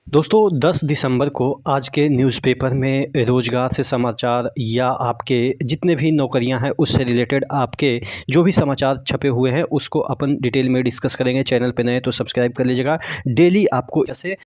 दोस्तों 10 दिसंबर को आज के न्यूज़पेपर में रोज़गार से समाचार या आपके जितने भी नौकरियां हैं उससे रिलेटेड आपके जो भी समाचार छपे हुए हैं उसको अपन डिटेल में डिस्कस करेंगे। चैनल पे नए तो सब्सक्राइब कर लीजिएगा। डेली आपको ऐसे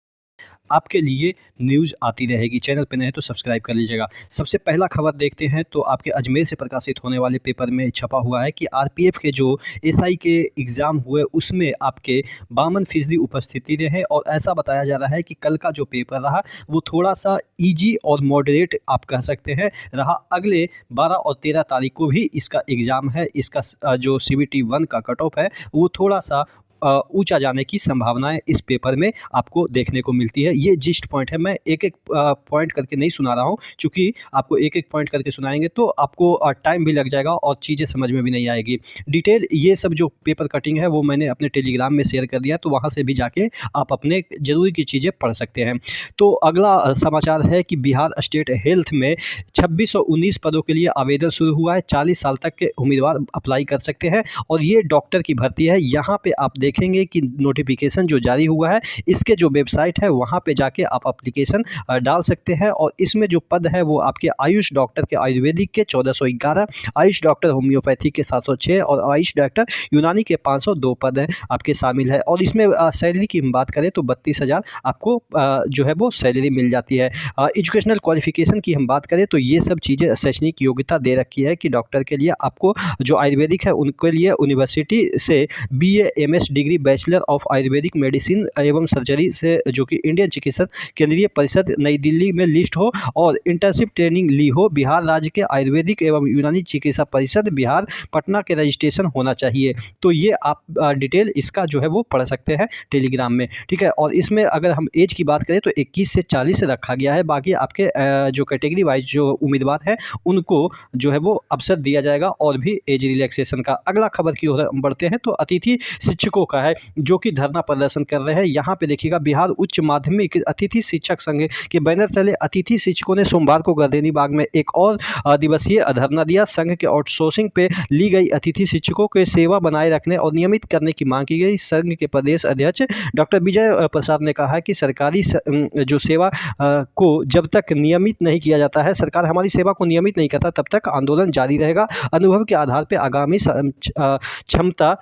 आपके लिए न्यूज़ आती रहेगी। चैनल पे नए तो सब्सक्राइब कर लीजिएगा। सबसे पहला खबर देखते हैं तो आपके अजमेर से प्रकाशित होने वाले पेपर में छपा हुआ है कि आरपीएफ के जो एसआई के एग्ज़ाम हुए उसमें आपके 52% उपस्थिति रहे और ऐसा बताया जा रहा है कि कल का जो पेपर रहा वो थोड़ा-सा ईज़ी और मॉडरेट आप कह सकते हैं रहा। अगले 12 और 13 तारीख को भी इसका एग्ज़ाम है। इसका जो सीबीटी 1 का कट ऑफ है वो थोड़ा-सा ऊँचा जाने की संभावनाएँ इस पेपर में आपको देखने को मिलती है। ये जिस्ट पॉइंट है। मैं एक-एक पॉइंट करके नहीं सुना रहा हूँ, चूँकि आपको एक-एक पॉइंट करके सुनाएँगे तो आपको टाइम भी लग जाएगा और चीज़ें समझ में भी नहीं आएगी। डिटेल ये सब जो पेपर कटिंग है वो मैंने अपने टेलीग्राम में शेयर कर दिया, तो वहाँ से भी जाके आप अपने ज़रूरी की चीज़ें पढ़ सकते हैं। तो अगला समाचार है कि बिहार स्टेट हेल्थ में 2619 पदों के लिए आवेदन शुरू हुआ है। 40 साल तक के उम्मीदवार अप्लाई कर सकते हैं और ये डॉक्टर की भर्ती है। यहाँ पे आप देखेंगे कि नोटिफिकेशन जो जारी हुआ है, इसके जो वेबसाइट है वहाँ पे जाके आप एप्लीकेशन डाल सकते हैं और इसमें जो पद है वो आपके आयुष डॉक्टर के आयुर्वेदिक के 1411, आयुष डॉक्टर होम्योपैथी के 706 और आयुष डॉक्टर यूनानी के 502 पद हैं आपके शामिल है। और इसमें सैलरी की हम बात करें तो 32,000 आपको जो है वो सैलरी मिल जाती है। एजुकेशनल क्वालिफिकेशन की हम बात करें तो ये सब चीज़ें शैक्षणिक योग्यता दे रखी है कि डॉक्टर के लिए आपको जो आयुर्वेदिक है उनके लिए यूनिवर्सिटी से BA, MS degree, bachelor of Ayurvedic medicine एवं सर्जरी से जो कि इंडियन चिकित्सक केंद्रीय परिषद नई दिल्ली में लिस्ट हो और इंटर्नशिप ट्रेनिंग ली हो। बिहार राज्य के आयुर्वेदिक एवं यूनानी चिकित्सा परिषद बिहार पटना के रजिस्ट्रेशन होना चाहिए। तो ये आप डिटेल इसका जो है वो पढ़ सकते हैं टेलीग्राम में, ठीक है। और इसमें अगर हम एज की बात करें तो 21 से 40 रखा गया है। बाकी आपके जो कैटेगरी वाइज जो उम्मीदवार हैं उनको जो है वो अवसर दिया जाएगा और भी एज रिलैक्सेशन का। अगला खबर की ओर बढ़ते हैं तो अतिथि शिक्षकों का है जो कि धरना प्रदर्शन कर रहे हैं। यहाँ पे देखिएगा बिहार उच्च माध्यमिक अतिथि शिक्षक संघ के बैनर तले अतिथि शिक्षकों ने सोमवार को गर्दनी बाग में एक और दिवसीय धरना दिया। संघ के आउटसोर्सिंग पे ली गई अतिथि शिक्षकों के सेवा बनाए रखने और नियमित करने की मांग की गई। संघ के प्रदेश अध्यक्ष डॉक्टर विजय प्रसाद ने कहा कि सरकारी जो सेवा को जब तक नियमित नहीं किया जाता है, सरकार हमारी सेवा को नियमित नहीं करता तब तक आंदोलन जारी रहेगा। अनुभव के आधार पर आगामी सक्षमता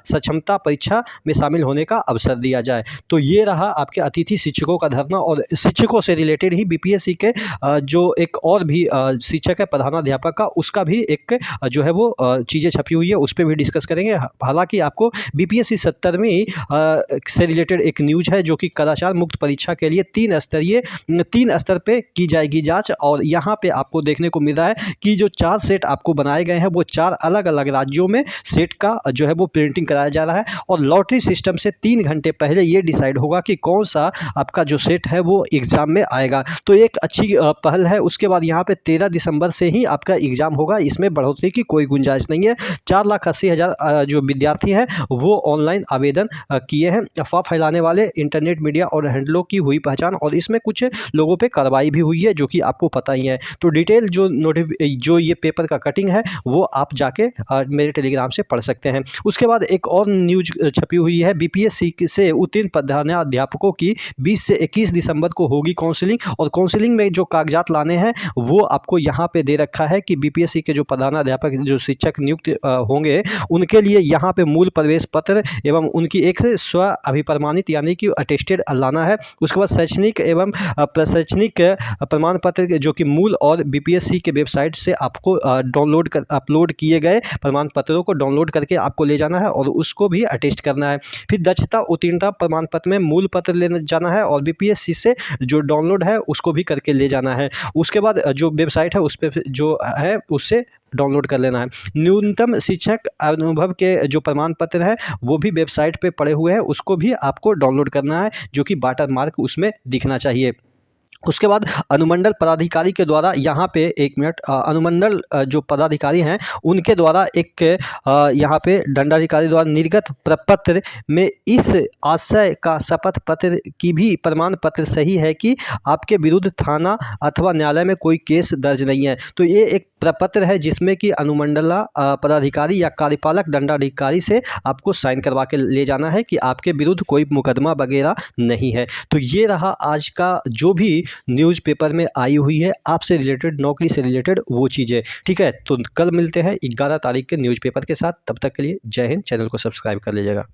परीक्षा में शामिल होने का अवसर दिया जाए। तो ये रहा आपके अतिथि शिक्षकों का धरना। और शिक्षकों से रिलेटेड ही बीपीएससी के जो एक और भी शिक्षक है प्रधानाध्यापक का, उसका भी एक जो है वो चीज़ें छपी हुई है, उस पर भी डिस्कस करेंगे। हालांकि आपको बीपीएससी 70वीं से रिलेटेड एक न्यूज़ है जो कि कदाचार मुक्त परीक्षा के लिए 3 स्तर पे की जाएगी जाँच। और यहाँ पे आपको देखने को मिल रहा है कि जो 4 सेट आपको बनाए गए हैं वो 4 अलग अलग राज्यों में सेट का जो है वो प्रिंटिंग कराया जा रहा है और लॉटरी सिस्टम से 3 घंटे पहले ये डिसाइड होगा कि कौन सा आपका जो सेट है वो एग्ज़ाम में आएगा। तो एक अच्छी पहल है। उसके बाद यहाँ पे 13 दिसंबर से ही आपका एग्ज़ाम होगा। इसमें बढ़ोतरी की कोई गुंजाइश नहीं है। 4,80,000 जो विद्यार्थी हैं वो ऑनलाइन आवेदन किए हैं। अफवाह फैलाने वाले इंटरनेट मीडिया और हैंडलों की हुई पहचान और इसमें कुछ लोगों पे कार्रवाई भी हुई है जो कि आपको पता ही है। तो डिटेल जो ये पेपर का कटिंग है वो आप जाके मेरे टेलीग्राम से पढ़ सकते हैं। उसके बाद एक और न्यूज़ छपी हुई है। बीपीएससी से उत्तीर्ण प्रधानाध्यापकों की 20 से 21 दिसंबर को होगी काउंसलिंग और काउंसलिंग में जो कागजात लाने हैं वो आपको यहाँ पे दे रखा है कि बीपीएससी के जो प्रधानाध्यापक जो शिक्षक नियुक्त होंगे उनके लिए यहाँ पे मूल प्रवेश पत्र एवं उनकी एक से स्व अभिप्रमाणित यानी कि अटेस्टेड लाना है। उसके बाद शैक्षणिक एवं प्रशैक्षणिक प्रमाण पत्र जो कि मूल और बीपीएससी के वेबसाइट से आपको अपलोड किए गए प्रमाण पत्रों को डाउनलोड करके आपको ले जाना है और उसको भी अटेस्ट करना है। फिर दक्षता उत्तीर्णता प्रमाण पत्र में मूल पत्र लेने जाना है और बीपीएससी से जो डाउनलोड है उसको भी करके ले जाना है। उसके बाद जो वेबसाइट है उस पर जो है उससे डाउनलोड कर लेना है। न्यूनतम शिक्षक अनुभव के जो प्रमाण पत्र है वो भी वेबसाइट पे पड़े हुए हैं, उसको भी आपको डाउनलोड करना है जो कि वाटर मार्क उसमें दिखना चाहिए। उसके बाद अनुमंडल पदाधिकारी के द्वारा यहाँ पे एक मिनट अनुमंडल जो पदाधिकारी हैं उनके द्वारा एक यहाँ पे दंडाधिकारी द्वारा निर्गत प्रपत्र में इस आशय का शपथ पत्र की भी प्रमाण पत्र सही है कि आपके विरुद्ध थाना अथवा न्यायालय में कोई केस दर्ज नहीं है। तो ये एक प्रपत्र है जिसमें कि अनुमंडला पदाधिकारी या कार्यपालक दंडाधिकारी से आपको साइन करवा के ले जाना है कि आपके विरुद्ध कोई मुकदमा वगैरह नहीं है। तो ये रहा आज का जो भी न्यूज़पेपर में आई हुई है आपसे रिलेटेड, नौकरी से रिलेटेड वो चीज़ें। ठीक है, तो कल मिलते हैं 11 तारीख के न्यूज़पेपर के साथ। तब तक के लिए जय हिंद। चैनल को सब्सक्राइब कर लीजिएगा।